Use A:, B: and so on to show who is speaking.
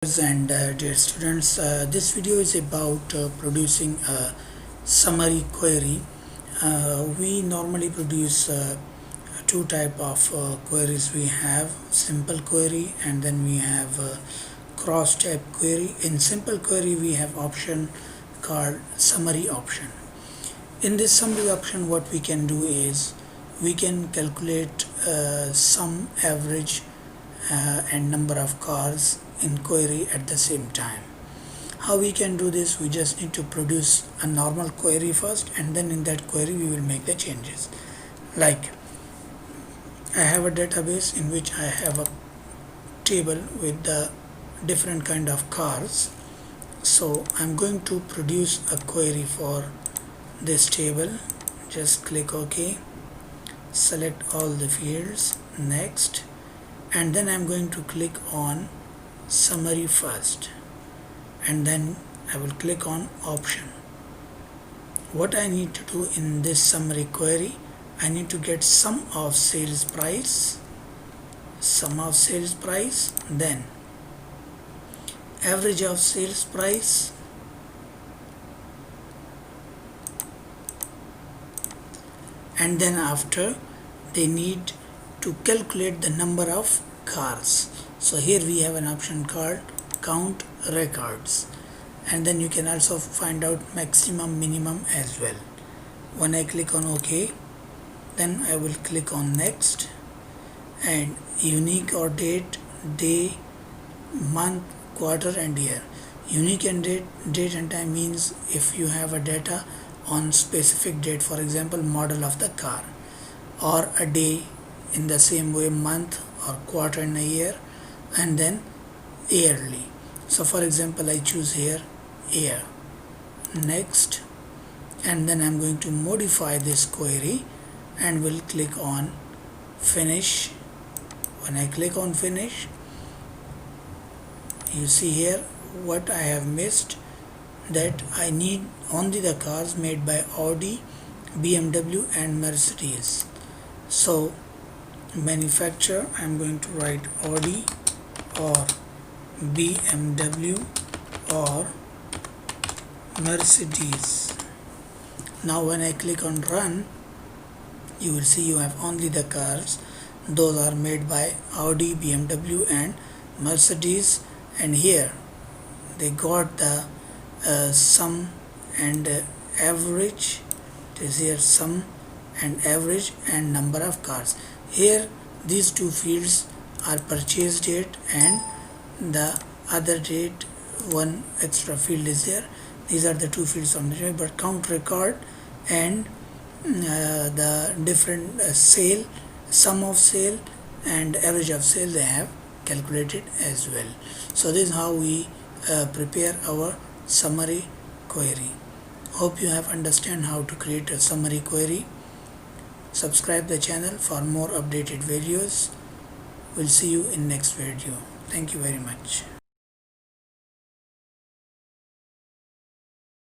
A: And dear students, this video is about producing a summary query. We normally produce two type of queries. We have simple query and then we have cross type query. In simple query we have option called summary option. In this summary option what we can do is we can calculate sum, average and number of cars in query at the same time. How we can do this? We just need to produce a normal query first, and then in that query we will make the changes. Like I have a database in which I have a table with the different kind of cars. So I'm going to produce a query for this table. Just click OK, select all the fields, next, and then I'm going to click on summary first, and then I will click on option. What I need to do in this summary query, I need to get sum of sales price, then average of sales price, and then after they need to calculate the number of cars. So here we have an option called count records, and then you can also find out maximum, minimum as well. When I click on OK, then I will click on next, and unique or date, day, month, quarter and year. Unique and date and time means if you have a data on specific date, for example model of the car, or a day in the same way, month or quarter and a year, and then yearly. So for example I choose here year, next, and then I'm going to modify this query and will click on finish. When I click on finish, you see here what I have missed, that I need only the cars made by Audi, BMW and Mercedes. So manufacturer, I'm going to write Audi or BMW or Mercedes. Now when I click on run, you will see you have only the cars. Those are made by Audi, BMW and Mercedes, and here they got the sum and average. It is here sum and average and number of cars. Here these two fields are purchase date and the other date, one extra field is there. These are the two fields on the date, but count record and the different sale, sum of sale and average of sale they have calculated as well. So this is how we prepare our summary query. Hope you have understand how to create a summary query. Subscribe the channel for more updated videos. We'll see you in next video. Thank you very much.